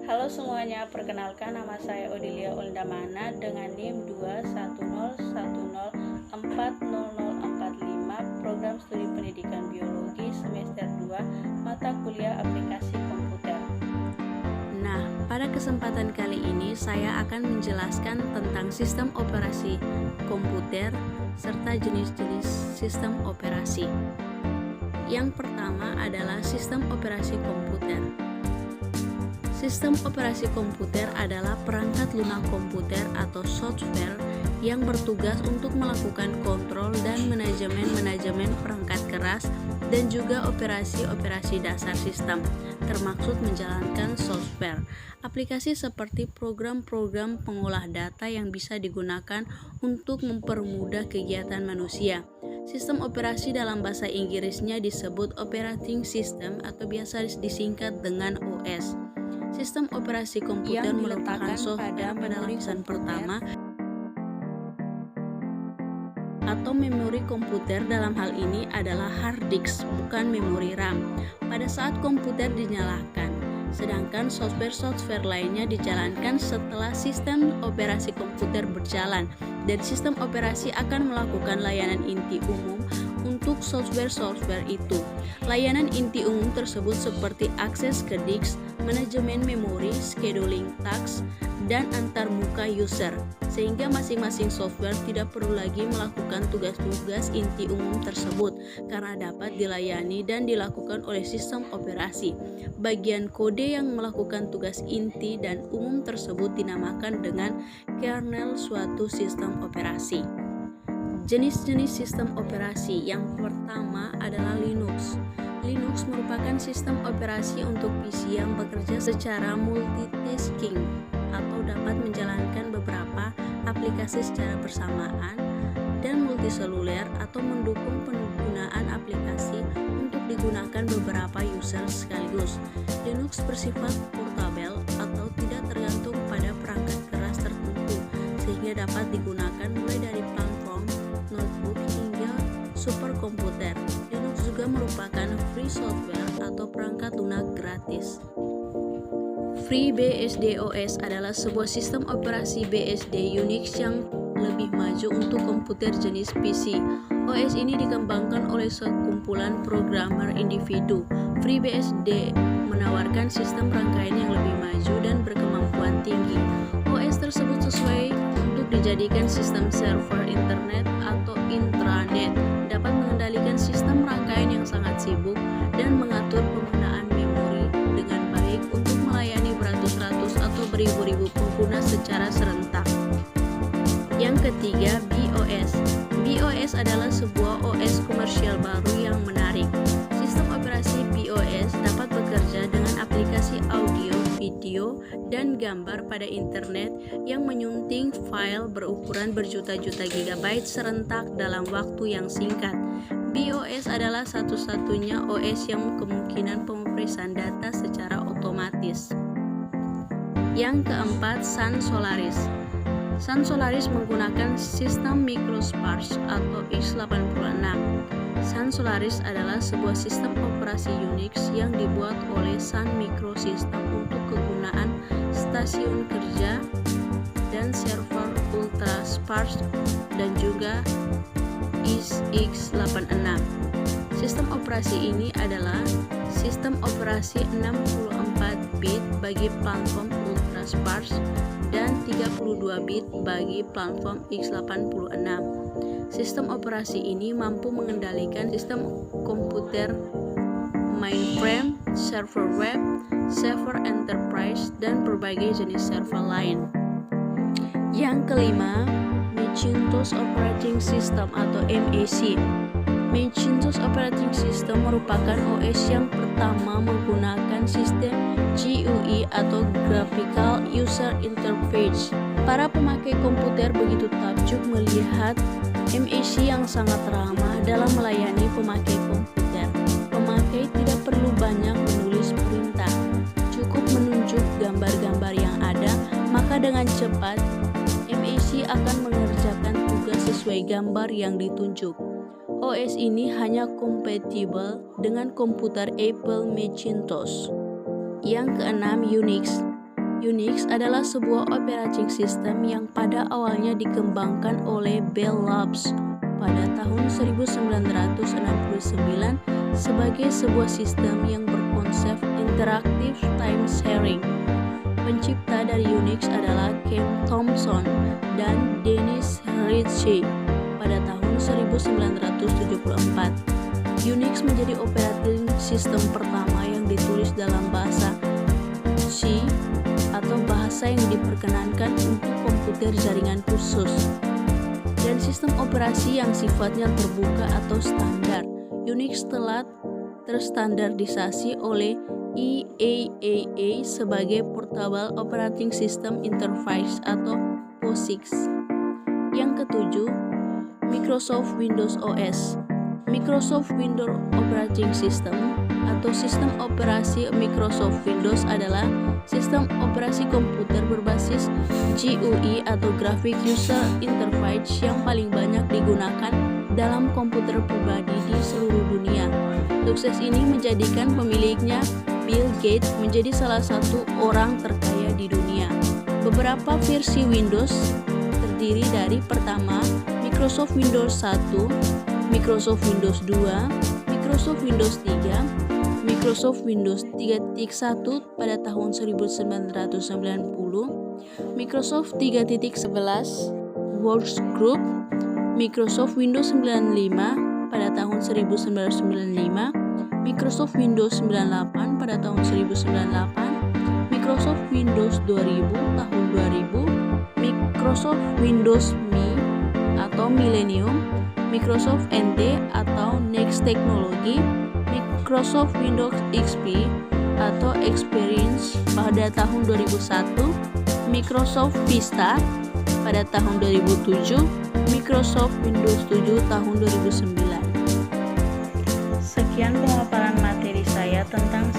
Halo semuanya, perkenalkan nama saya Odilia Oldamana dengan NIM 210104045, program studi pendidikan biologi semester 2, mata kuliah aplikasi komputer. Nah, pada kesempatan kali ini saya akan menjelaskan tentang sistem operasi komputer serta jenis-jenis sistem operasi. Yang pertama adalah sistem operasi komputer. Sistem operasi komputer adalah perangkat lunak komputer atau software yang bertugas untuk melakukan kontrol dan manajemen perangkat keras dan juga operasi-operasi dasar sistem, termaksud menjalankan software. Aplikasi seperti program-program pengolah data yang bisa digunakan untuk mempermudah kegiatan manusia. Sistem operasi dalam bahasa Inggrisnya disebut operating system atau biasa disingkat dengan OS. Sistem operasi komputer merupakan software pada lapisan pertama atau memori komputer. Dalam hal ini adalah hard disk, bukan memori RAM, pada saat komputer dinyalakan. Sedangkan software lainnya dijalankan setelah sistem operasi komputer berjalan, dan sistem operasi akan melakukan layanan inti umum untuk software itu. Layanan inti umum tersebut seperti akses ke disk, manajemen memori, scheduling task, dan antarmuka user, sehingga masing-masing software tidak perlu lagi melakukan tugas-tugas inti umum tersebut karena dapat dilayani dan dilakukan oleh sistem operasi. Bagian kode yang melakukan tugas inti dan umum tersebut dinamakan dengan kernel suatu sistem operasi. Jenis-jenis sistem operasi yang pertama adalah Linux. Linux merupakan sistem operasi untuk PC yang bekerja secara multitasking atau dapat menjalankan beberapa aplikasi secara bersamaan dan multiseluler atau mendukung penggunaan aplikasi untuk digunakan beberapa user sekaligus. Linux bersifat portable atau tidak tergantung pada perangkat keras tertentu sehingga dapat digunakan mulai dari platform notebook hingga superkomputer. Linux juga merupakan free software atau perangkat lunak gratis. FreeBSD OS adalah sebuah sistem operasi BSD Unix yang lebih maju untuk komputer jenis PC. OS ini dikembangkan oleh sekumpulan programmer individu. FreeBSD menawarkan sistem rangkaian yang lebih maju dan berkemampuan tinggi. OS tersebut sesuai untuk dijadikan sistem server internet atau intranet, dapat mengendalikan sistem rangkaian yang sangat sibuk dan mengatur penggunaan memori dengan baik untuk melayani beratus-ratus atau beribu-ribu pengguna secara serentak. Yang ketiga, BIOS. BIOS adalah sebuah OS komersial baru yang menarik. Sistem operasi BIOS dapat bekerja dengan aplikasi audio, video, dan gambar pada internet yang menyunting file berukuran berjuta-juta gigabyte serentak dalam waktu yang singkat. BIOS adalah satu-satunya OS yang kemungkinan pemrosesan data secara otomatis. Yang keempat, Sun Solaris. Sun Solaris menggunakan sistem MicroSpark atau x86. Sun Solaris adalah sebuah sistem operasi Unix yang dibuat oleh Sun Microsystem untuk kegunaan stasiun kerja dan server UltraSpark dan juga x86. Sistem operasi ini adalah sistem operasi 64 bit bagi platform UltraSpark dan 32 bit bagi platform x86. Sistem operasi ini mampu mengendalikan sistem komputer mainframe, server web, server enterprise, dan berbagai jenis server lain. Yang kelima, Macintosh Operating System atau MAC. Macintosh Operating System merupakan OS yang pertama menggunakan sistem GUI atau Graphical User Interface. Para pemakai komputer begitu takjub melihat MAC yang sangat ramah dalam melayani pemakai komputer. Pemakai tidak perlu banyak menulis perintah, cukup menunjuk gambar-gambar yang ada, maka dengan cepat MAC akan mengerjakan tugas sesuai gambar yang ditunjuk. OS ini hanya kompatibel dengan komputer Apple Macintosh. Yang keenam, Unix. Unix adalah sebuah operating system yang pada awalnya dikembangkan oleh Bell Labs pada tahun 1969 sebagai sebuah sistem yang berkonsep interactive time sharing. Pencipta dari Unix adalah Ken Thompson dan Dennis Ritchie pada tahun 1974. Unix menjadi operating system pertama yang ditulis dalam bahasa C atau bahasa yang diperkenankan untuk komputer jaringan khusus, dan sistem operasi yang sifatnya terbuka atau standar. Unix telah terstandardisasi oleh IAAA sebagai Portable Operating System Interface atau POSIX. Yang ketujuh, Microsoft Windows OS. Microsoft Windows Operating System atau sistem operasi Microsoft Windows adalah sistem operasi komputer berbasis GUI atau Graphic User Interface yang paling banyak digunakan dalam komputer pribadi di seluruh dunia. Sukses ini menjadikan pemiliknya, Bill Gates, menjadi salah satu orang terkaya di dunia. Beberapa versi Windows terdiri dari pertama, Microsoft Windows 1, Microsoft Windows 2, Microsoft Windows 3, Microsoft Windows 3.1 pada tahun 1990, Microsoft 3.11 Worksgroup, Microsoft Windows 95 pada tahun 1995, Microsoft Windows 98 pada tahun 1998, Microsoft Windows 2000 tahun 2000, Microsoft Windows Me atau Millennium, Microsoft NT atau Next Technology, Microsoft Windows XP atau Experience pada tahun 2001, Microsoft Vista pada tahun 2007, Microsoft Windows 7 tahun 2009. Sekian pemaparan materi saya tentang